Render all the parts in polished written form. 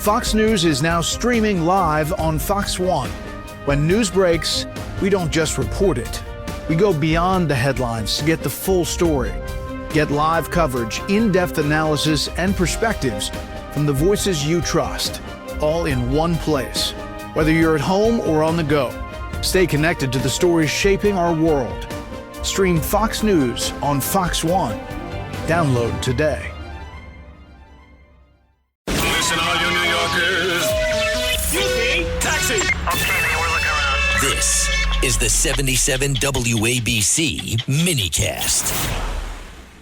Fox News is now streaming live on Fox One. When news breaks, we don't just report it. We go beyond the headlines to get the full story. Get live coverage, in-depth analysis, and perspectives from the voices you trust, all in one place. Whether you're at home or on the go, stay connected to the stories shaping our world. Stream Fox News on Fox One. Download today. Listen, all you New Yorkers. Excuse me, taxi. Okay, man, we're looking around. This is the 77 WABC minicast.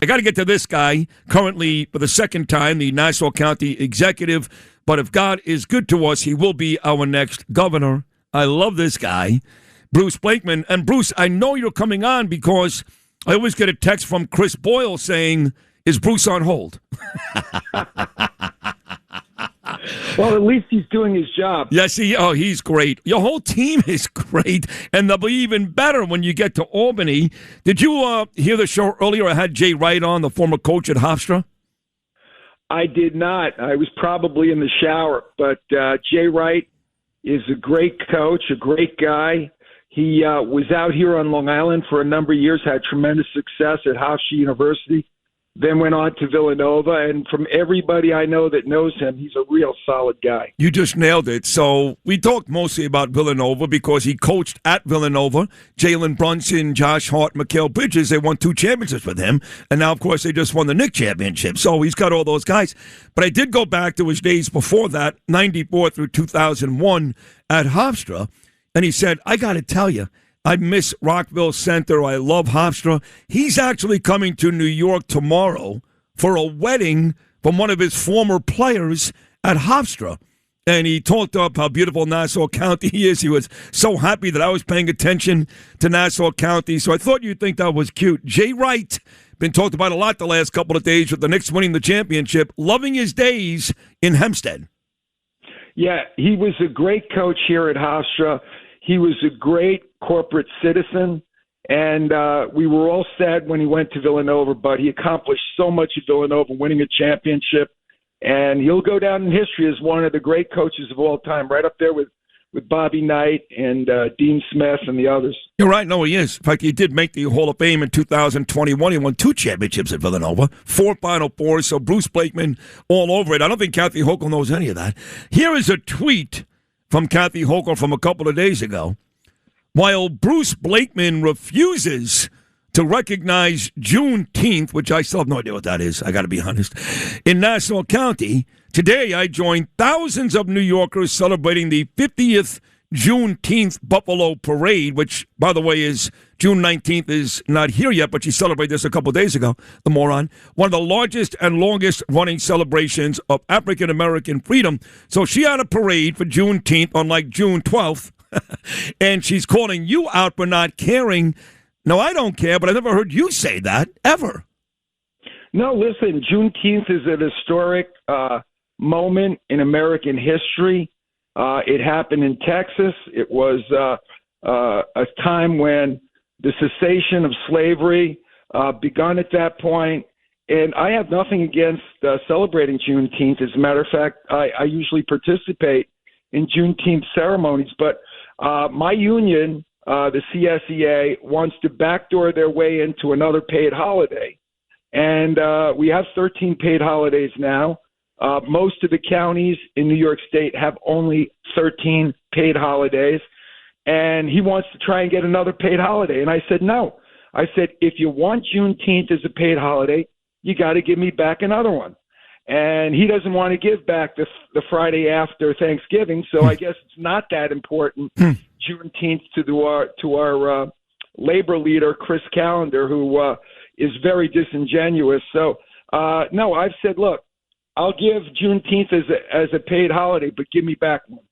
I got to get to this guy, currently for the second time, the Nassau County executive. But if God is good to us, he will be our next governor. I love this guy, Bruce Blakeman. And Bruce, I know you're coming on because I always get a text from Chris Boyle saying, is Bruce on hold? Well, at least he's doing his job. Yes, he's great. Your whole team is great, and they'll be even better when you get to Albany. Did you hear the show earlier? I had Jay Wright on, the former coach at Hofstra. I did not. I was probably in the shower, but Jay Wright is a great coach, a great guy. He was out here on Long Island for a number of years, had tremendous success at Hofstra University, then went on to Villanova, and from everybody I know that knows him, he's a real solid guy. You just nailed it. So we talked mostly about Villanova because he coached at Villanova. Jalen Brunson, Josh Hart, Mikal Bridges, they won 2 championships with him. And now, of course, they just won the Knick championship. So he's got all those guys. But I did go back to his days before that, 94 through 2001 at Hofstra. And he said, I got to tell you, I miss Rockville Center. I love Hofstra. He's actually coming to New York tomorrow for a wedding from one of his former players at Hofstra. And he talked up how beautiful Nassau County is. He was so happy that I was paying attention to Nassau County. So I thought you'd think that was cute. Jay Wright, been talked about a lot the last couple of days with the Knicks winning the championship, loving his days in Hempstead. Yeah, he was a great coach here at Hofstra. He was a great corporate citizen, and we were all sad when he went to Villanova, but he accomplished so much at Villanova, winning a championship, and he'll go down in history as one of the great coaches of all time, right up there with Bobby Knight and Dean Smith and the others. You're right. No, he is. In fact, he did make the Hall of Fame in 2021. He won 2 championships at Villanova, 4 Final Fours, so Bruce Blakeman all over it. I don't think Kathy Hochul knows any of that. Here is a tweet from Kathy Hochul from a couple of days ago. While Bruce Blakeman refuses to recognize Juneteenth, which I still have no idea what that is, I got to be honest, in Nassau County, today I joined thousands of New Yorkers celebrating the 50th Juneteenth Buffalo Parade, which, by the way, is June 19th, is not here yet, but she celebrated this a couple of days ago, the moron. One of the largest and longest running celebrations of African-American freedom. So she had a parade for Juneteenth on like June 12th, and she's calling you out for not caring. No, I don't care, but I never heard you say that, ever. No, listen, Juneteenth is an historic moment in American history. It happened in Texas. It was a time when the cessation of slavery begun at that point. And I have nothing against celebrating Juneteenth. As a matter of fact, I usually participate in Juneteenth ceremonies. But my union, the CSEA, wants to backdoor their way into another paid holiday. And we have 13 paid holidays now. Most of the counties in New York State have only 13 paid holidays, and he wants to try and get another paid holiday. And I said, no. I said, if you want Juneteenth as a paid holiday, you got to give me back another one. And he doesn't want to give back the Friday after Thanksgiving, so I guess it's not that important, Juneteenth, to our labor leader, Chris Callender, who is very disingenuous. So, no, I've said, look, I'll give Juneteenth as a paid holiday, but give me back one.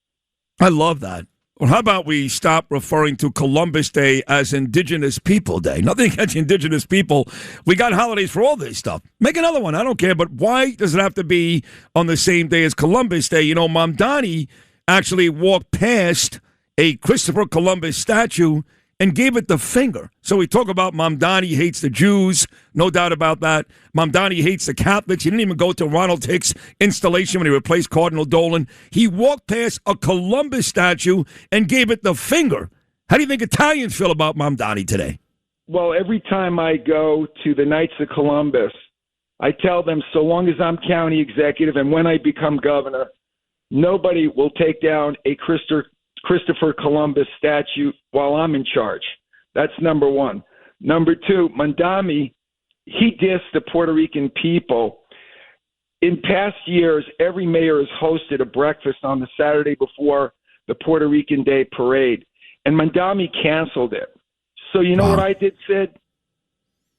I love that. Well, how about we stop referring to Columbus Day as Indigenous People Day? Nothing against Indigenous people. We got holidays for all this stuff. Make another one. I don't care. But why does it have to be on the same day as Columbus Day? You know, Mamdani actually walked past a Christopher Columbus statue and gave it the finger. So we talk about Mamdani hates the Jews, no doubt about that. Mamdani hates the Catholics. He didn't even go to Ronald Hicks' installation when he replaced Cardinal Dolan. He walked past a Columbus statue and gave it the finger. How do you think Italians feel about Mamdani today? Well, every time I go to the Knights of Columbus, I tell them so long as I'm county executive and when I become governor, nobody will take down a Christopher Columbus statue while I'm in charge. That's number one. Number two, Mamdani, he dissed the Puerto Rican people. In past years, every mayor has hosted a breakfast on the Saturday before the Puerto Rican Day parade, and Mamdani canceled it. So you know what I did, Sid?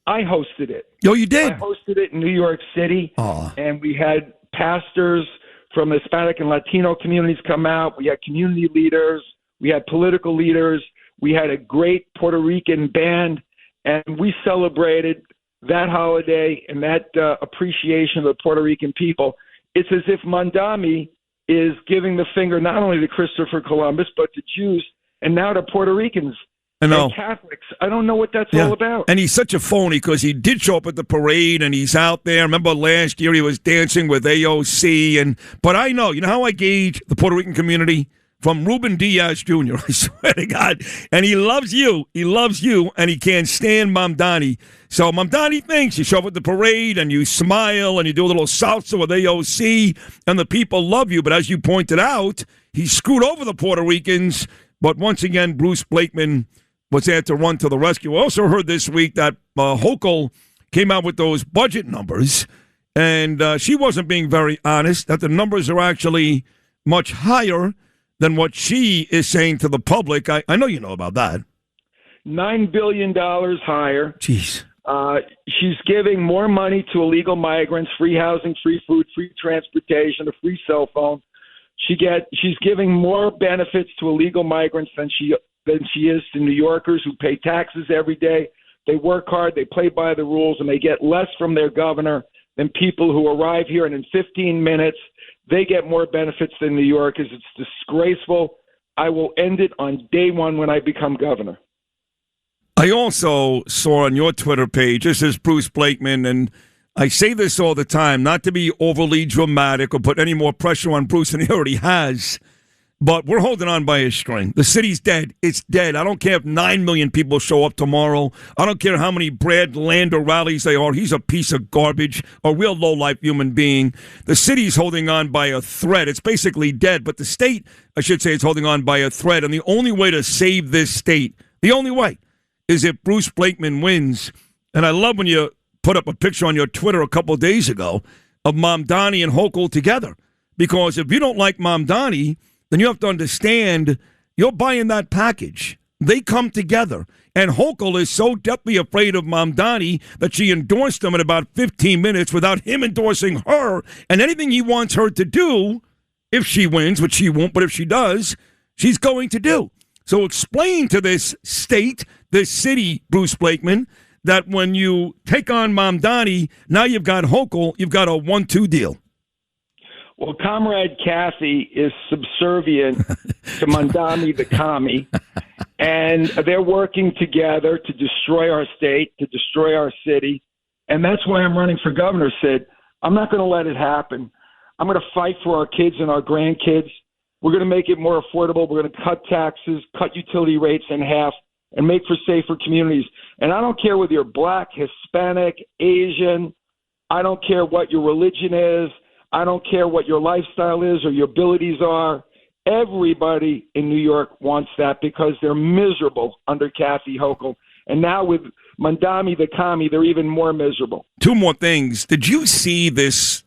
I hosted it. Oh, you did? I hosted it in New York City, and we had pastors from the Hispanic and Latino communities come out. We had community leaders. We had political leaders. We had a great Puerto Rican band, and we celebrated that holiday and that appreciation of the Puerto Rican people. It's as if Mamdani is giving the finger not only to Christopher Columbus, but to Jews and now to Puerto Ricans. I know. And Catholics. I don't know what that's all about. And he's such a phony because he did show up at the parade and he's out there. Remember last year he was dancing with AOC. But I know, you know how I gauge the Puerto Rican community? From Ruben Diaz Jr., I swear to God. And he loves you. He loves you, and he can't stand Mamdani. So Mamdani thinks you show up at the parade and you smile and you do a little salsa with AOC, and the people love you. But as you pointed out, he screwed over the Puerto Ricans. But once again, Bruce Blakeman was there to run to the rescue. I also heard this week that Hochul came out with those budget numbers, and she wasn't being very honest, that the numbers are actually much higher than what she is saying to the public. I know you know about that. $9 billion higher. Jeez. She's giving more money to illegal migrants, free housing, free food, free transportation, a free cell phone. She's giving more benefits to illegal migrants than she is to New Yorkers who pay taxes every day. They work hard, they play by the rules, and they get less from their governor than people who arrive here, and in 15 minutes they get more benefits than New Yorkers. It's disgraceful. I will end it on day one when I become governor. I also saw on your Twitter page, this is Bruce Blakeman, and I say this all the time, not to be overly dramatic or put any more pressure on Bruce than he already has, but we're holding on by a string. The city's dead. It's dead. I don't care if 9 million people show up tomorrow. I don't care how many Brad Lander rallies they are. He's a piece of garbage, a real low-life human being. The city's holding on by a thread. It's basically dead, but the state, I should say, is holding on by a thread, and the only way to save this state, the only way, is if Bruce Blakeman wins. And I love when you put up a picture on your Twitter a couple of days ago of Mamdani and Hochul together, because if you don't like Mamdani, then you have to understand you're buying that package. They come together. And Hochul is so deathly afraid of Mamdani that she endorsed him in about 15 minutes without him endorsing her. And anything he wants her to do, if she wins, which she won't, but if she does, she's going to do. So explain to this state, this city, Bruce Blakeman, that when you take on Mamdani, now you've got Hochul, you've got a 1-2 deal. Well, Comrade Kathy is subservient to Mamdani the commie, and they're working together to destroy our state, to destroy our city, and that's why I'm running for governor, Sid. I'm not going to let it happen. I'm going to fight for our kids and our grandkids. We're going to make it more affordable. We're going to cut taxes, cut utility rates in half, and make for safer communities. And I don't care whether you're black, Hispanic, Asian. I don't care what your religion is. I don't care what your lifestyle is or your abilities are. Everybody in New York wants that because they're miserable under Kathy Hochul. And now with Mamdani the commie, they're even more miserable. Two more things. Did you see this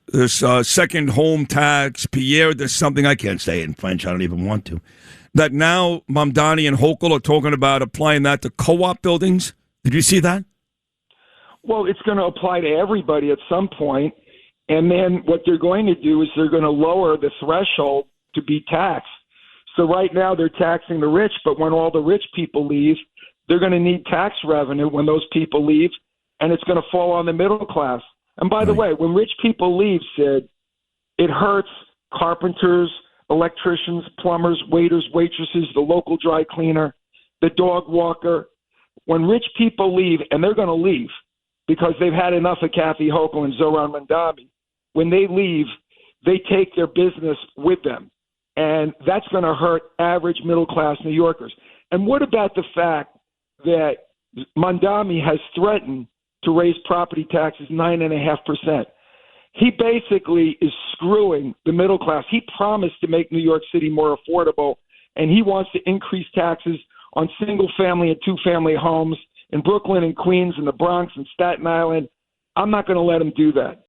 second home tax, Pierre, there's something, I can't say it in French, I don't even want to, that now Mamdani and Hochul are talking about applying that to co-op buildings? Did you see that? Well, it's going to apply to everybody at some point. And then what they're going to do is they're going to lower the threshold to be taxed. So right now they're taxing the rich, but when all the rich people leave, they're going to need tax revenue when those people leave, and it's going to fall on the middle class. And by the way, when rich people leave, Sid, it hurts carpenters, electricians, plumbers, waiters, waitresses, the local dry cleaner. the dog walker. When rich people leave, and they're going to leave because they've had enough of Kathy Hochul and Zoran Mandami, when they leave, they take their business with them. And that's going to hurt average middle-class New Yorkers. And what about the fact that Mandami has threatened to raise property taxes 9.5%? He basically is screwing the middle class. He promised to make New York City more affordable, and he wants to increase taxes on single-family and two-family homes in Brooklyn and Queens and the Bronx and Staten Island. I'm not going to let him do that.